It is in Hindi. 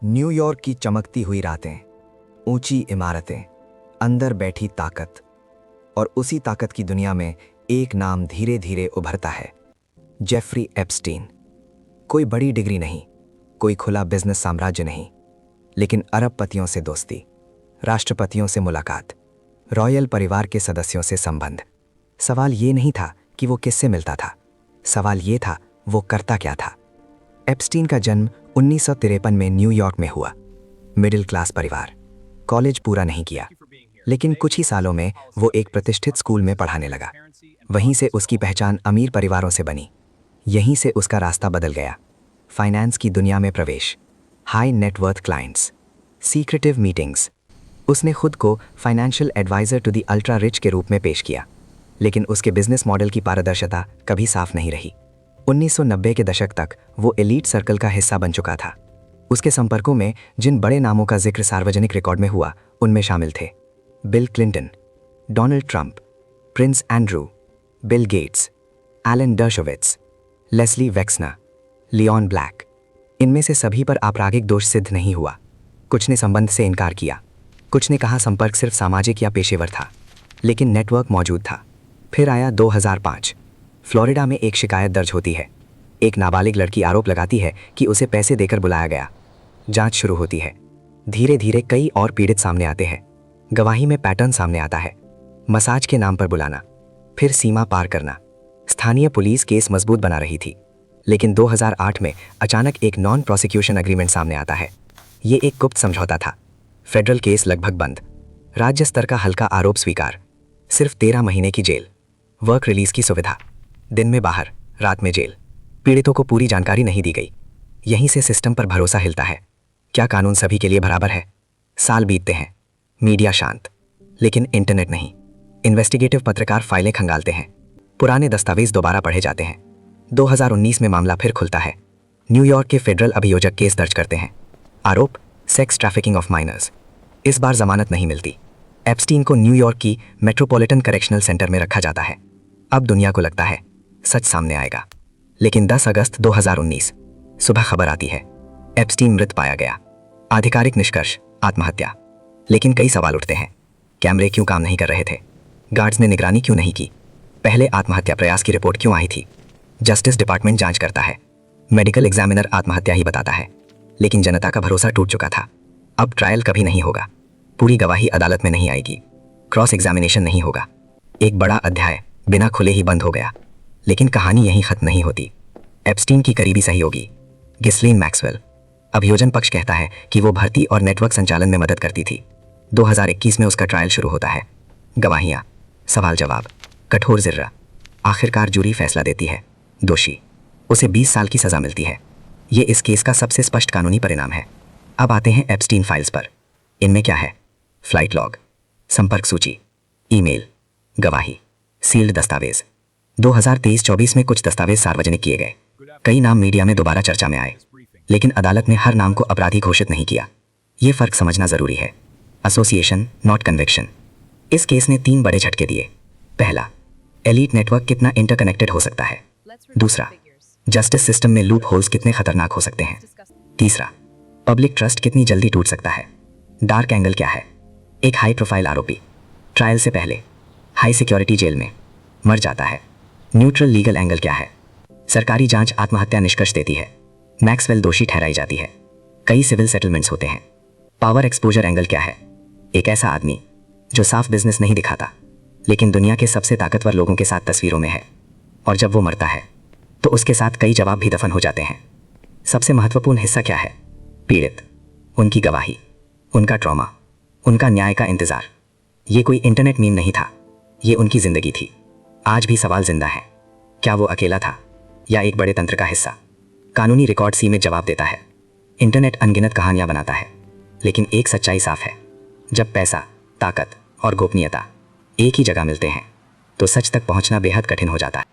न्यूयॉर्क की चमकती हुई रातें, ऊंची इमारतें, अंदर बैठी ताकत, और उसी ताकत की दुनिया में एक नाम धीरे धीरे उभरता है, जेफरी एप्स्टीन। कोई बड़ी डिग्री नहीं, कोई खुला बिजनेस साम्राज्य नहीं, लेकिन अरबपतियों से दोस्ती, राष्ट्रपतियों से मुलाकात, रॉयल परिवार के सदस्यों से संबंध। सवाल ये नहीं था कि वो किससे मिलता था, सवाल ये था वो करता क्या था। एप्स्टीन का जन्म 1953 में न्यूयॉर्क में हुआ। मिडिल क्लास परिवार, कॉलेज पूरा नहीं किया, लेकिन कुछ ही सालों में वो एक प्रतिष्ठित स्कूल में पढ़ाने लगा। वहीं से उसकी पहचान अमीर परिवारों से बनी। यहीं से उसका रास्ता बदल गया। फाइनेंस की दुनिया में प्रवेश, high net worth clients, secretive meetings. उसने खुद को financial adviser to the ultra rich के रूप में पेश किया, लेकिन उसके बिजनेस मॉडल की पारदर्शिता कभी साफ नहीं रही। 1990 के दशक तक वो एलीट सर्कल का हिस्सा बन चुका था। उसके संपर्कों में जिन बड़े नामों का जिक्र सार्वजनिक रिकॉर्ड में हुआ, उनमें शामिल थे Bill Clinton, Donald Trump, Prince Andrew, Bill Gates, Alan Dershowitz, Leslie Wexner, Leon Black. इनमें से सभी पर आपराधिक दोष सिद्ध नहीं हुआ। कुछ ने संबंध से इनकार किया, कुछ ने कहा संपर्क सिर्फ सामाजिक या पेशेवर था, लेकिन नेटवर्क मौजूद था। फिर आया 2005। फ्लोरिडा में एक शिकायत दर्ज होती है। एक नाबालिग लड़की आरोप लगाती है कि उसे पैसे देकर बुलाया गया। जांच शुरू होती है। धीरे धीरे कई और पीड़ित सामने आते हैं। गवाही में पैटर्न सामने आता है। मसाज के नाम पर बुलाना, फिर सीमा पार करना। स्थानीय पुलिस केस मजबूत बना रही थी, लेकिन 2008 में अचानक एक नॉन प्रोसिक्यूशन एग्रीमेंट सामने आता है। ये एक गुप्त समझौता था। फेडरल केस लगभग बंद, राज्य स्तर का हल्का आरोप स्वीकार, सिर्फ 13 महीने की जेल, वर्क रिलीज की सुविधा, दिन में बाहर, रात में जेल। पीड़ितों को पूरी जानकारी नहीं दी गई। यहीं से सिस्टम पर भरोसा हिलता है। क्या कानून सभी के लिए बराबर है? साल बीतते हैं, मीडिया शांत, लेकिन इंटरनेट नहीं। इन्वेस्टिगेटिव पत्रकार फाइलें खंगालते हैं, पुराने दस्तावेज दोबारा पढ़े जाते हैं। 2019 में मामला फिर खुलता है। न्यूयॉर्क के फेडरल अभियोजक केस दर्ज करते हैं। आरोप सेक्स ट्रैफिकिंग ऑफ माइनर्स। इस बार जमानत नहीं मिलती। एप्स्टीन को न्यूयॉर्क की मेट्रोपॉलिटन करेक्शनल सेंटर में रखा जाता है। अब दुनिया को लगता है सच सामने आएगा, लेकिन 10 अगस्त 2019 सुबह खबर आती है, एप्स्टीन मृत पाया गया। आधिकारिक निष्कर्ष आत्महत्या। लेकिन कई सवाल उठते हैं। कैमरे क्यों काम नहीं कर रहे थे? गार्ड्स ने निगरानी क्यों नहीं की? पहले आत्महत्या प्रयास की रिपोर्ट क्यों आई थी? जस्टिस डिपार्टमेंट जांच करता है। मेडिकल एग्जामिनर आत्महत्या ही बताता है, लेकिन जनता का भरोसा टूट चुका था। अब ट्रायल कभी नहीं होगा। पूरी गवाही अदालत में नहीं आएगी। क्रॉस एग्जामिनेशन नहीं होगा। एक बड़ा अध्याय बिना खुले ही बंद हो गया। लेकिन कहानी यहीं खत्म नहीं होती। एप्स्टीन की करीबी सहयोगी गिस्लीन मैक्सवेल। अभियोजन पक्ष कहता है कि वो भर्ती और नेटवर्क संचालन में मदद करती थी। 2021 में उसका ट्रायल शुरू होता है। गवाहियां, सवाल जवाब, कठोर जिर्रा। आखिरकार जूरी फैसला देती है, दोषी। उसे 20 साल की सजा मिलती है। ये इस केस का सबसे स्पष्ट कानूनी परिणाम है। अब आते हैं एप्स्टीन फाइल्स पर। इनमें क्या है? फ्लाइट लॉग, संपर्क सूची, ईमेल, गवाही, सील्ड दस्तावेज। 2023-24 में कुछ दस्तावेज सार्वजनिक किए गए। कई नाम मीडिया में दोबारा चर्चा में आए, लेकिन अदालत ने हर नाम को अपराधी घोषित नहीं किया। ये फर्क समझना जरूरी है। Association not conviction. इस केस ने 3 बड़े झटके दिए। पहला, एलीट नेटवर्क कितना इंटरकनेक्टेड हो सकता है। दूसरा, जस्टिस सिस्टम में लूप होल्स कितने खतरनाक हो सकते हैं। तीसरा, पब्लिक ट्रस्ट कितनी जल्दी टूट सकता है। डार्क एंगल क्या है? एक हाई प्रोफाइल आरोपी ट्रायल से पहले हाई सिक्योरिटी जेल में मर जाता है। न्यूट्रल लीगल एंगल क्या है? सरकारी जांच आत्महत्या निष्कर्ष देती है। मैक्सवेल दोषी ठहराई जाती है। कई सिविल सेटलमेंट्स होते हैं। पावर एक्सपोजर एंगल क्या है? एक ऐसा आदमी जो साफ बिजनेस नहीं दिखाता, लेकिन दुनिया के सबसे ताकतवर लोगों के साथ तस्वीरों में है, और जब वो मरता है तो उसके साथ कई जवाब भी दफन हो जाते हैं। सबसे महत्वपूर्ण हिस्सा क्या है? पीड़ित, उनकी गवाही, उनका ट्रॉमा, उनका न्याय का इंतजार। ये कोई इंटरनेट मीम नहीं था, ये उनकी जिंदगी थी। आज भी सवाल जिंदा है, क्या वो अकेला था या एक बड़े तंत्र का हिस्सा? कानूनी रिकॉर्ड सीमित जवाब देता है। इंटरनेट अनगिनत कहानियां बनाता है, लेकिन एक सच्चाई साफ है, जब पैसा, ताकत और गोपनीयता एक ही जगह मिलते हैं, तो सच तक पहुंचना बेहद कठिन हो जाता है।